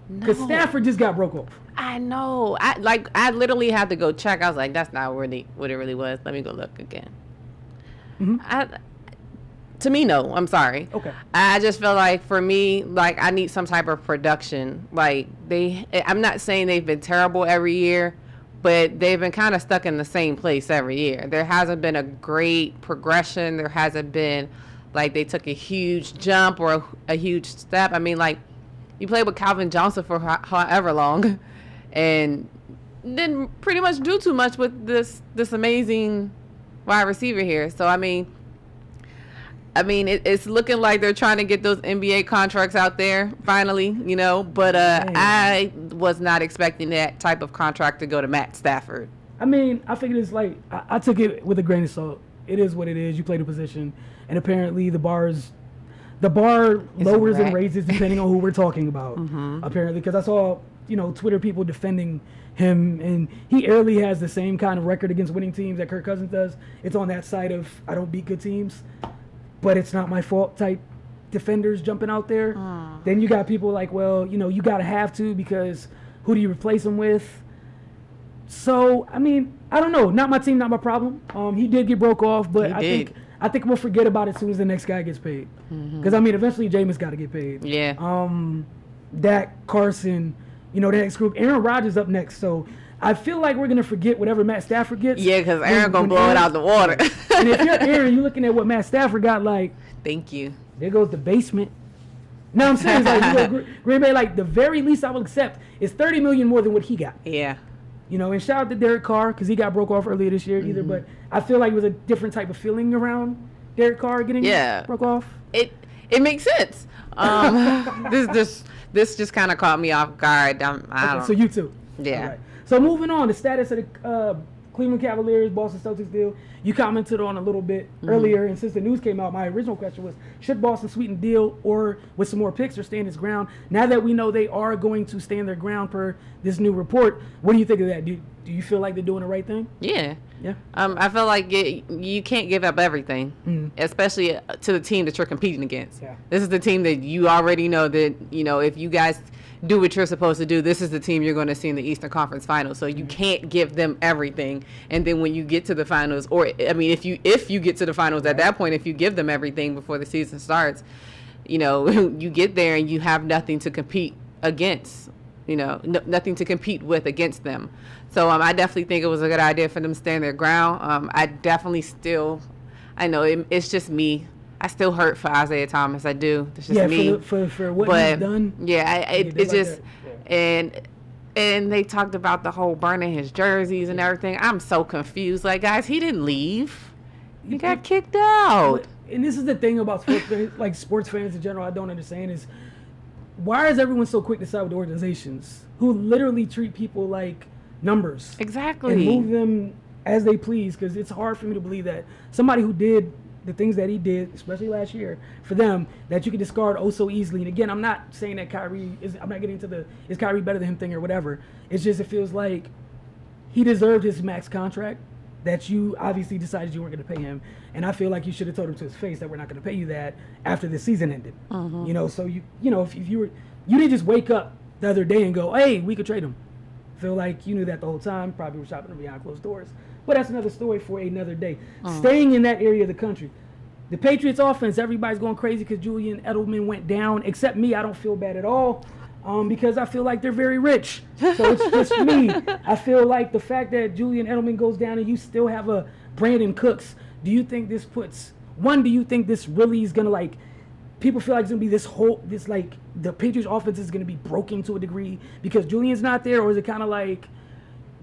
Because Stafford just got broke off. I know. I literally had to go check. I was like, that's not what it really was. Let me go look again. Mm-hmm. To me, no. I'm sorry. Okay. I just feel like for me, like I need some type of production. Like I'm not saying they've been terrible every year, but they've been kind of stuck in the same place every year. There hasn't been a great progression. There hasn't been like they took a huge jump or a huge step. I mean, like you played with Calvin Johnson for however long, and didn't pretty much do too much with this amazing wide receiver here. So I mean, it's looking like they're trying to get those NBA contracts out there finally, But I was not expecting that type of contract to go to Matt Stafford. I mean, I figured it's like I took it with a grain of salt. It is what it is. You play the position, and apparently the bar lowers and raises depending on who we're talking about. Mm-hmm. Apparently, because I saw Twitter people defending him, and he early has the same kind of record against winning teams that Kirk Cousins does. It's on that side of I don't beat good teams, but it's not my fault type defenders jumping out there. Then you got people like, well, you got to have to because who do you replace him with? So, I mean, I don't know. Not my team, not my problem. He did get broke off, but I think we'll forget about it as soon as the next guy gets paid. Because, I mean, eventually Jameis got to get paid. Yeah. Dak, Carson, the next group. Aaron Rodgers up next. So, I feel like we're going to forget whatever Matt Stafford gets. Yeah, because Aaron going to blow it out the water. And if you're Aaron, you're looking at what Matt Stafford got, like. Thank you. There goes the basement. No, I'm saying, like, Green Bay, like, the very least I will accept is $30 million more than what he got. Yeah. And shout out to Derek Carr because he got broke off earlier this year either. But I feel like it was a different type of feeling around Derek Carr getting broke off. It makes sense. This just kind of caught me off guard. So you too. Yeah. Right. So moving on, the status of the Cleveland Cavaliers, Boston Celtics deal. You commented on a little bit earlier, and since the news came out, my original question was, should Boston sweeten the deal or with some more picks or stand its ground? Now that we know they are going to stand their ground per this new report, what do you think of that? Do you feel like they're doing the right thing? Yeah. Yeah. I feel like you can't give up everything, especially to the team that you're competing against. Yeah. This is the team that you already know that, if you guys do what you're supposed to do, this is the team you're going to see in the Eastern Conference Finals. So you can't give them everything. And then when you get to the finals, or I mean, if you get to the finals at that point, if you give them everything before the season starts, you get there and you have nothing to compete against, nothing to compete with against them. So I definitely think it was a good idea for them to stand their ground. I definitely I know it's just me. I still hurt for Isaiah Thomas. I do. It's just me. For what he's done. Yeah, it just and they talked about the whole burning his jerseys and everything. I'm so confused. Like, guys, he didn't leave. He got kicked out. And this is the thing about sports fans in general I don't understand is why is everyone so quick to side with organizations who literally treat people like numbers? Exactly. And move them as they please, because it's hard for me to believe that somebody who did the things that he did, especially last year, for them, that you can discard so easily. And again, I'm not saying that I'm not getting into is Kyrie better than him thing or whatever. It's just, it feels like he deserved his max contract that you obviously decided you weren't going to pay him. And I feel like you should have told him to his face that we're not going to pay you that after the season ended. So if you didn't just wake up the other day and go, hey, we could trade him. Feel like you knew that the whole time, probably were shopping behind closed doors. But that's another story for another day. Staying in that area of the country. The Patriots offense, everybody's going crazy because Julian Edelman went down. Except me, I don't feel bad at all because I feel like they're very rich. So it's just me. I feel like the fact that Julian Edelman goes down and you still have a Brandon Cooks, do you think this puts One, do you think this really is gonna like? People feel like it's gonna be this like the Patriots offense is gonna be broken to a degree because Julian's not there, or is it kind of like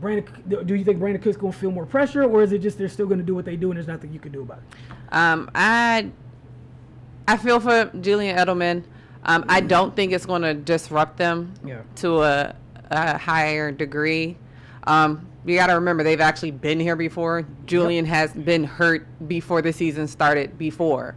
Brandon? Do you think Brandon Cook's gonna feel more pressure, or is it just they're still gonna do what they do and there's nothing you can do about it? I feel for Julian Edelman. I don't think it's gonna disrupt them to a higher degree. You got to remember they've actually been here before. Julian has been hurt before the season started before.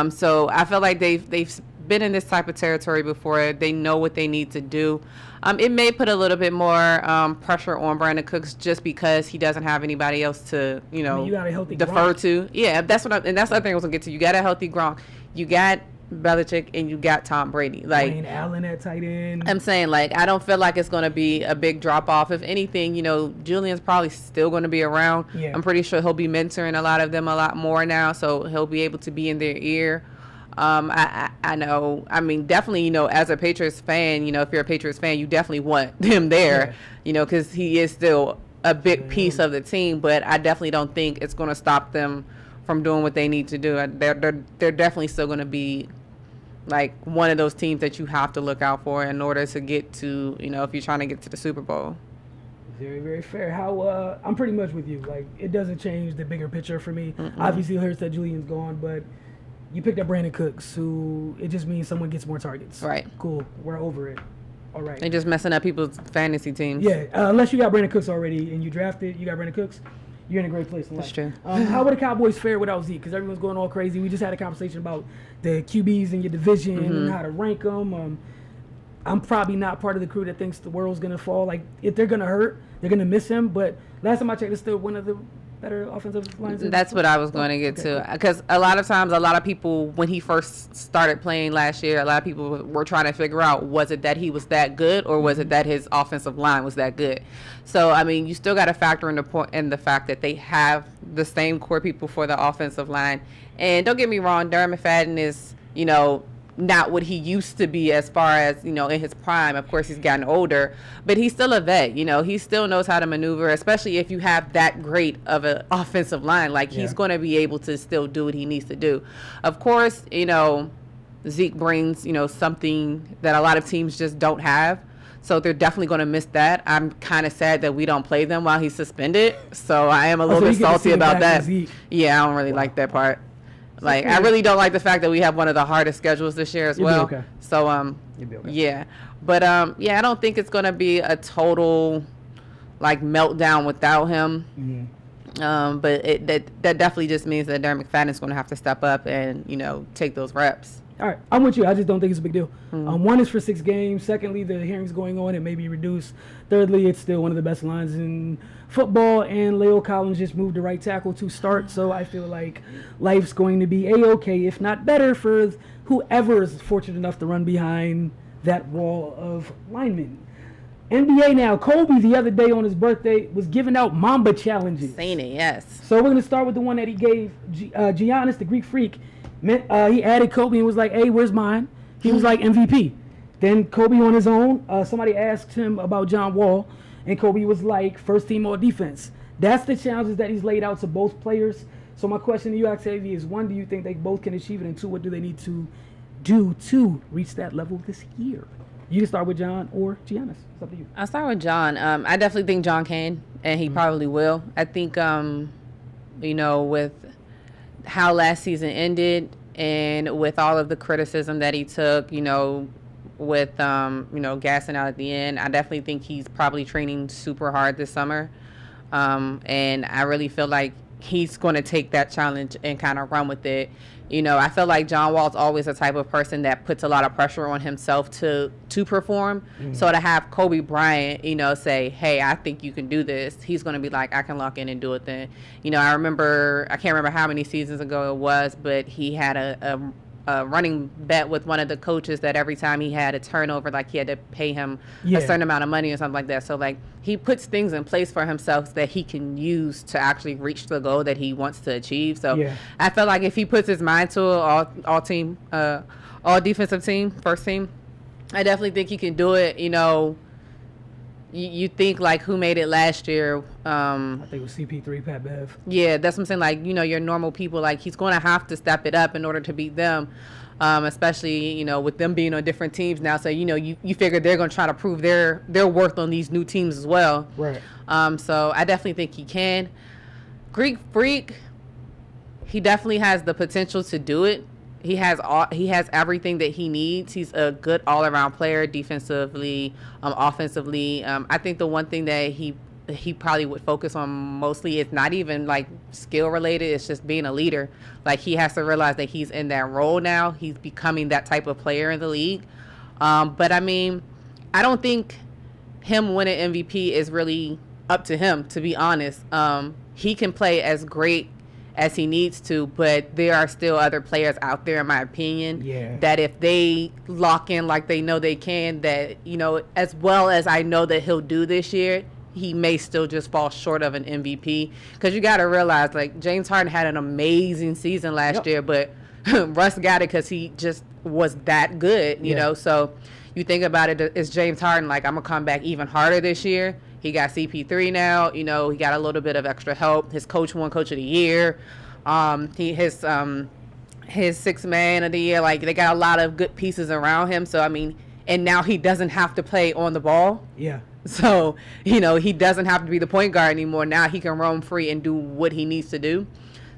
So I feel like they've been in this type of territory before. They know what they need to do. It may put a little bit more pressure on Brandon Cooks just because he doesn't have anybody else to, you got a healthy defer Gronk. to. Yeah, that's what and that's the other thing I was gonna get to. You got a healthy Gronk. You got Belichick and you got Tom Brady. Like Wayne Allen at tight end. I'm saying, like, I don't feel like it's going to be a big drop off. If anything, Julian's probably still going to be around. Yeah. I'm pretty sure he'll be mentoring a lot of them a lot more now, so he'll be able to be in their ear. I know. I mean, definitely, as a Patriots fan, if you're a Patriots fan, you definitely want him there, because he is still a big piece of the team. But I definitely don't think it's going to stop them from doing what they need to do. They're definitely still going to be like one of those teams that you have to look out for in order to get to, if you're trying to get to the Super Bowl. Very, very fair. How I'm pretty much with you. Like, it doesn't change the bigger picture for me. Obviously, it hurts that Julian's gone, but you picked up Brandon Cooks, who it just means someone gets more targets. Right. Cool. We're over it. All right. They're just messing up people's fantasy teams. Yeah. Unless you got Brandon Cooks already and you drafted, you got Brandon Cooks, you're in a great place in life. That's true. How would the Cowboys fare without Zeke? Because everyone's going all crazy. We just had a conversation about the QBs in your division and how to rank them. I'm probably not part of the crew that thinks the world's going to fall. Like, if they're going to hurt, they're going to miss him. But last time I checked, it's still one of the better offensive lines. That's what I was going to get to. Because a lot of times, a lot of people, when he first started playing last year, a lot of people were trying to figure out, was it that he was that good or was it that his offensive line was that good? So, I mean, you still got to factor in the fact that they have the same core people for the offensive line. And don't get me wrong, Darren McFadden is, not what he used to be as far as, in his prime. Of course, he's gotten older, but he's still a vet. He still knows how to maneuver, especially if you have that great of an offensive line. Like, he's going to be able to still do what he needs to do. Of course, Zeke brings, something that a lot of teams just don't have. So they're definitely going to miss that. I'm kind of sad that we don't play them while he's suspended. So I am a little bit salty about that. Yeah, I don't really like that part. Like, I really don't like the fact that we have one of the hardest schedules this year as well. Okay. So, You'll be okay. yeah. But, I don't think it's going to be a total, like, meltdown without him. But that definitely just means that Darren McFadden is going to have to step up and, take those reps. All right, I'm with you. I just don't think it's a big deal. One is for 6 games. Secondly, the hearing's going on. It may be reduced. Thirdly, it's still one of the best lines in football. And Leo Collins just moved to right tackle to start. So I feel like life's going to be A-okay, if not better, for whoever is fortunate enough to run behind that wall of linemen. NBA now. Kobe, the other day on his birthday, was giving out Mamba challenges. Seen it, yes. So we're going to start with the one that he gave Giannis, the Greek Freak. He added Kobe and was like, hey, where's mine? He was like, MVP. Then Kobe on his own, somebody asked him about John Wall, and Kobe was like, first team all defense. That's the challenges that he's laid out to both players. So my question to you, Octavia, is 1, do you think they both can achieve it? And 2, what do they need to do to reach that level this year? You can start with John or Giannis. It's up to you. I'll start with John. I definitely think John can, and he probably will. I think, with how last season ended and with all of the criticism that he took, with, gassing out at the end, I definitely think he's probably training super hard this summer. And I really feel like he's going to take that challenge and kind of run with it. I feel like John Wall's always the type of person that puts a lot of pressure on himself to perform. So to have Kobe Bryant, say, hey, I think you can do this, he's going to be like, I can lock in and do it then. I can't remember how many seasons ago it was, but he had a running bet with one of the coaches that every time he had a turnover, like, he had to pay him a certain amount of money or something like that. So, like, he puts things in place for himself that he can use to actually reach the goal that he wants to achieve. So I feel like if he puts his mind to it, all defensive team, first team, I definitely think he can do it. you think like who made it last year? I think it was CP3, Pat Bev. Yeah, that's what I'm saying. Like, you know, your normal people, like he's going to have to step it up in order to beat them, especially, you know, with them being on different teams now. So, you know, you figure they're going to try to prove their worth on these new teams as well. Right. So I definitely think he can. Greek Freak, he definitely has the potential to do it. He has everything that he needs. He's a good all-around player, defensively, offensively. I think the one thing that he probably would focus on mostly is not even like skill related. It's just being a leader. Like he has to realize that he's in that role now. He's becoming that type of player in the league. But I mean, I don't think him winning MVP is really up to him, to be honest. He can play as great as he needs to, but there are still other players out there, in my opinion, that if they lock in like they know they can, that, you know, as well as I know that he'll do this year, he may still just fall short of an MVP. Because you got to realize, like, James Harden had an amazing season last year, but Russ got it because he just was that good, you know. So you think about it, it's James Harden, like, I'm going to come back even harder this year. He got CP3 now, you know, he got a little bit of extra help. His coach won Coach of the Year. His sixth man of the year, like, they got a lot of good pieces around him. So, I mean, and now he doesn't have to play on the ball. Yeah. So, you know, he doesn't have to be the point guard anymore. Now he can roam free and do what he needs to do.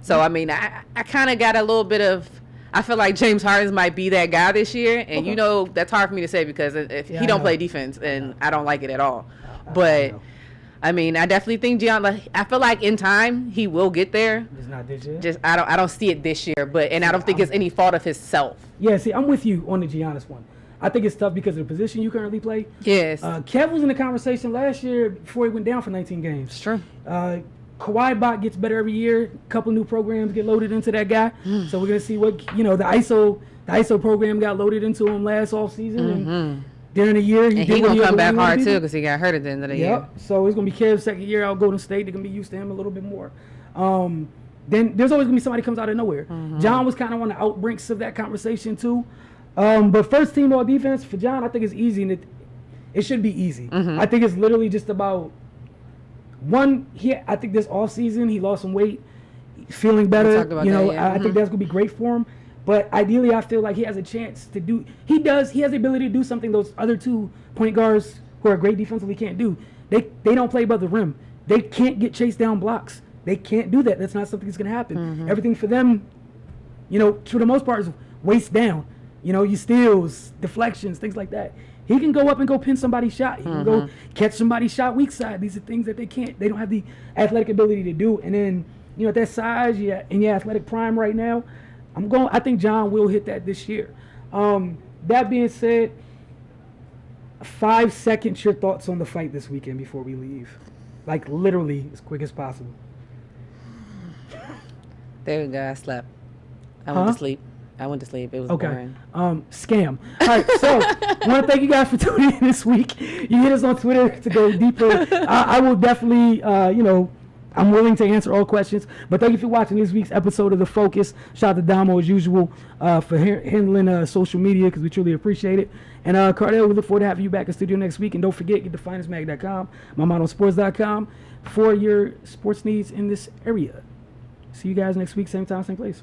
So, I mean, I kind of got a little bit of, I feel like James Harden might be that guy this year. And, you know, that's hard for me to say because if he don't play defense, and I don't like it at all. But, I mean, I definitely think I feel like in time he will get there. It's not this year? Just, I don't see it this year. And I don't think it's any fault of himself. Yeah, see, I'm with you on the Giannis one. I think it's tough because of the position you currently play. Yes. Kev was in the conversation last year before he went down for 19 games. It's true. Kawhi bot gets better every year. A couple new programs get loaded into that guy. So we're going to see what, you know, the ISO program got loaded into him last offseason. And during the year, he's going to come back hard, too, because he got hurt at the end of the year. So it's going to be Kev's second year out Golden State. They're going to be used to him a little bit more. Then there's always going to be somebody comes out of nowhere. John was kind of on the outbrinks of that conversation, too. But first team all defense for John, I think it's easy, and it should be easy. I think it's literally just about I think this off season he lost some weight, feeling better. You know, I think that's gonna be great for him. But ideally, I feel like he has a chance to do. He has the ability to do something those other two point guards who are great defensively can't do. They don't play above the rim. They can't get chased down blocks. They can't do that. That's not something that's gonna happen. Everything for them, you know, for the most part, is waist down. You know, your steals, deflections, things like that. He can go up and go pin somebody's shot. He can go catch somebody's shot weak side. These are things that they don't have the athletic ability to do. And then, you know, at that size, in your athletic prime right now, I think John will hit that this year. That being said, 5 seconds, your thoughts on the fight this weekend before we leave. Like, literally, as quick as possible. There we go. I slept. I went to sleep. It was boring. Scam. All right, so I want to thank you guys for tuning in this week. You hit us on Twitter to go deeper. I will definitely, you know, I'm willing to answer all questions. But thank you for watching this week's episode of The Focus. Shout out to Damo as usual for handling social media because we truly appreciate it. And Cardell, we look forward to having you back in studio next week. And don't forget, get to finestmag.com, mymodelsports.com for your sports needs in this area. See you guys next week, same time, same place.